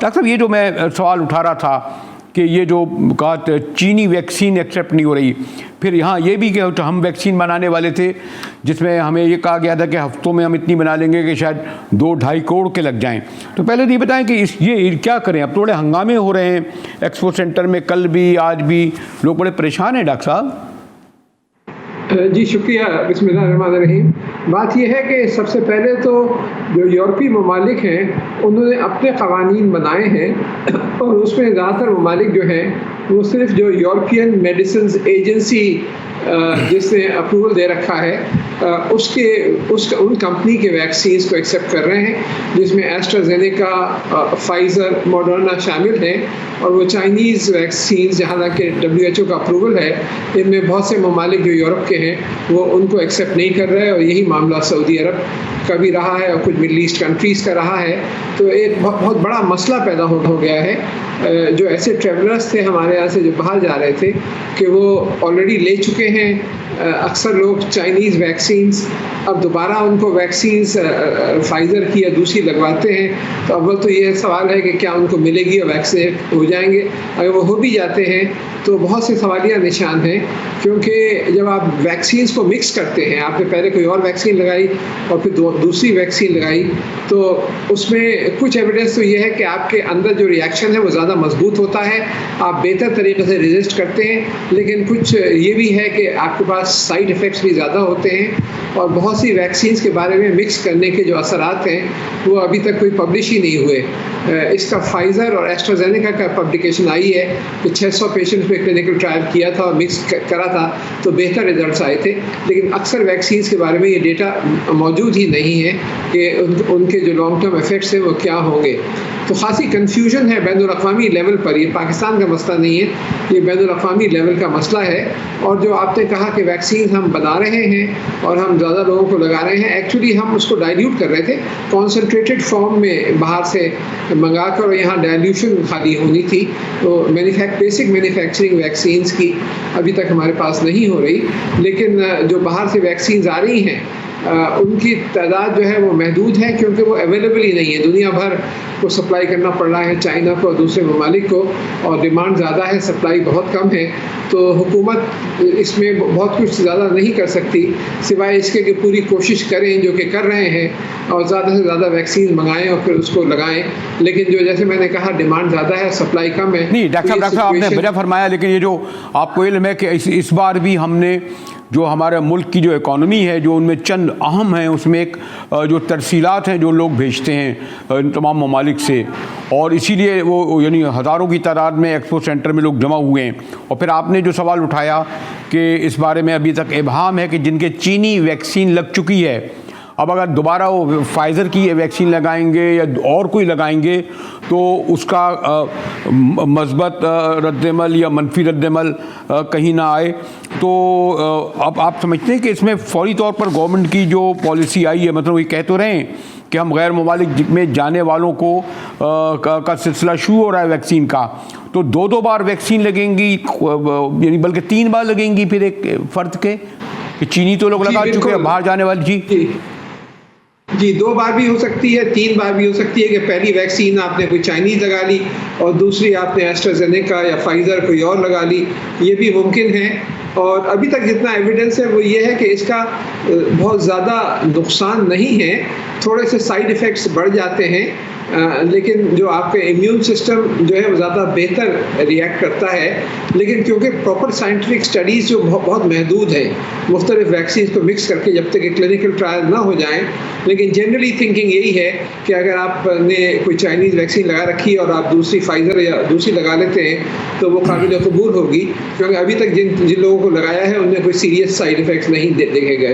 Doctor صاحب یہ جو میں سوال اٹھا رہا تھا کہ یہ جو کہا چینی ویکسین ایکسیپٹ نہیں ہو رہی، پھر یہاں یہ بھی کہ ہم ویکسین بنانے والے تھے جس میں ہمیں یہ کہا گیا تھا کہ ہفتوں میں ہم اتنی بنا لیں گے کہ شاید 2-2.5 کروڑ کے لگ جائیں. تو پہلے تو یہ بتائیں کہ یہ کیا کریں؟ اب تھوڑے ہنگامے ہو رہے ہیں ایکسپو سینٹر میں، کل بھی آج بھی لوگ بڑے پریشان ہیں ڈاکٹر صاحب. جی شکریہ. بسم اللہ الرحمن الرحیم. بات یہ ہے کہ سب سے پہلے تو جو یورپی ممالک ہیں انہوں نے اپنے قوانین بنائے ہیں، اور اس میں زیادہ تر ممالک جو ہیں وہ صرف جو یورپین میڈیسنز ایجنسی جس نے اپروول دے رکھا ہے ان کمپنی کے ویکسینز کو ایکسیپٹ کر رہے ہیں، جس میں ایسٹرازینیکا، فائزر، موڈرنا شامل ہیں. اور وہ چائنیز ویکسینز جہاں تک کہ WHO کا اپروول ہے، ان میں بہت سے ممالک جو یورپ کے ہیں وہ ان کو ایکسیپٹ نہیں کر رہے، اور یہی معاملہ سعودی عرب کا بھی رہا ہے اور کچھ مڈل ایسٹ کنٹریز کا رہا ہے. تو ایک بہت بڑا مسئلہ پیدا ہو گیا ہے. جو ایسے ٹریولرز تھے ہمارے یہاں سے جو باہر جا رہے تھے کہ وہ آلریڈی لے چکے ہیں اکثر لوگ چائنیز ویکسینز، اب دوبارہ ان کو ویکسینز فائزر کی یا دوسری لگواتے ہیں. تو اول تو یہ سوال ہے کہ کیا ان کو ملے گی اور ویکسینیٹ ہو جائیں گے؟ اگر وہ ہو بھی جاتے ہیں تو بہت سے سوالیہ نشان ہیں، کیونکہ جب آپ ویکسینز کو مکس کرتے ہیں، آپ نے پہلے کوئی اور ویکسین لگائی اور پھر دوسری ویکسین لگائی، تو اس میں کچھ ایویڈنس تو یہ ہے کہ آپ کے اندر جو ری ایکشن ہے وہ زیادہ مضبوط ہوتا ہے، آپ بہتر طریقے سے ریزسٹ کرتے ہیں. لیکن کچھ یہ بھی ہے کہ آپ کے پاس سائیڈ افیکٹس بھی زیادہ ہوتے ہیں، اور بہت سی ویکسینز کے بارے میں مکس کرنے کے جو اثرات ہیں وہ ابھی تک کوئی پبلش ہی نہیں ہوئے. اس کا فائزر اور ایسٹرازینیکا کا پبلیکیشن آئی ہے کہ 600 پیشنٹس پہ کلینکل ٹرائل کیا تھا اور مکس کرا تھا تو بہتر ریزلٹس آئے تھے. لیکن اکثر ویکسینز کے بارے میں یہ ڈیٹا موجود ہی نہیں ہے کہ ان کے جو لانگ ٹرم افیکٹس ہیں وہ کیا ہوں گے. تو خاصی کنفیوژن ہے بین الاقوامی لیول پر. یہ پاکستان کا مسئلہ نہیں ہے، یہ بین الاقوامی لیول کا مسئلہ ہے. اور جو آپ نے کہا کہ ویکسین ہم بنا رہے ہیں اور ہم زیادہ لوگوں کو لگا رہے ہیں، ایکچولی ہم اس کو ڈائلیوٹ کر رہے تھے کانسنٹریٹڈ فارم میں باہر سے منگا کر، اور یہاں ڈائلیوشن خالی ہونی تھی. تو بیسک مینوفیکچرنگ ویکسینز کی ابھی تک ہمارے پاس نہیں ہو رہی. لیکن جو باہر سے ویکسینز آ رہی ہیں ان کی تعداد جو ہے وہ محدود ہے، کیونکہ وہ اویلیبل ہی نہیں ہے. دنیا بھر کو سپلائی کرنا پڑ رہا ہے، چائنا کو اور دوسرے ممالک کو، اور ڈیمانڈ زیادہ ہے، سپلائی بہت کم ہے. تو حکومت اس میں بہت کچھ زیادہ نہیں کر سکتی سوائے اس کے کہ پوری کوشش کریں، جو کہ کر رہے ہیں، اور زیادہ سے زیادہ ویکسین منگائیں اور پھر اس کو لگائیں. لیکن جو جیسے میں نے کہا ڈیمانڈ زیادہ ہے، سپلائی کم ہے. نہیں ڈاکٹر صاحب آپ نے بجا فرمایا، لیکن یہ جو آپ کو علم ہے کہ اس بار بھی ہم نے جو ہمارے ملک کی جو اکانومی ہے، جو ان میں چند اہم ہیں، اس میں ایک جو ترسیلات ہیں جو لوگ بھیجتے ہیں تمام ممالک سے، اور اسی لیے وہ یعنی ہزاروں کی تعداد میں ایکسپو سینٹر میں لوگ جمع ہوئے ہیں. اور پھر آپ نے جو سوال اٹھایا کہ اس بارے میں ابھی تک ابہام ہے کہ جن کے چینی ویکسین لگ چکی ہے، اب اگر دوبارہ وہ فائزر کی ویکسین لگائیں گے یا اور کوئی لگائیں گے تو اس کا مثبت رد عمل یا منفی رد عمل کہیں نہ آئے. تو اب آپ سمجھتے ہیں کہ اس میں فوری طور پر گورنمنٹ کی جو پالیسی آئی ہے، مطلب یہ کہہ تو رہے ہیں کہ ہم غیر ممالک میں جانے والوں کو کا سلسلہ شروع ہو رہا ہے ویکسین کا، تو 2 بار ویکسین لگیں گی، یعنی بلکہ 3 بار لگیں گی پھر ایک فرد کے، کہ چینی تو لوگ لگا چکے ہیں، باہر جانے والی. جی 2 بار بھی ہو سکتی ہے، 3 بار بھی ہو سکتی ہے کہ پہلی ویکسین آپ نے کوئی چائنیز لگا لی اور دوسری آپ نے ایسٹرازینیکا یا فائزر کوئی اور لگا لی، یہ بھی ممکن ہے. اور ابھی تک جتنا ایویڈنس ہے وہ یہ ہے کہ اس کا بہت زیادہ نقصان نہیں ہے، تھوڑے سے سائیڈ ایفیکٹس بڑھ جاتے ہیں، لیکن جو آپ کا امیون سسٹم جو ہے وہ زیادہ بہتر ریئیکٹ کرتا ہے. لیکن کیونکہ پراپر سائنٹیفک اسٹڈیز جو بہت محدود ہے مختلف ویکسینز کو مکس کر کے، جب تک کہ کلینکل ٹرائل نہ ہو جائیں. لیکن جنرلی تھنکنگ یہی ہے کہ اگر آپ نے کوئی چائنیز ویکسین لگا رکھی اور آپ دوسری فائزر یا دوسری لگا لیتے ہیں تو وہ قابل قبول ہوگی، کیونکہ ابھی تک جن لوگوں کو لگایا ہے ان میں کوئی سیریس سائیڈ ایفیکٹس نہیں دیکھے گئے.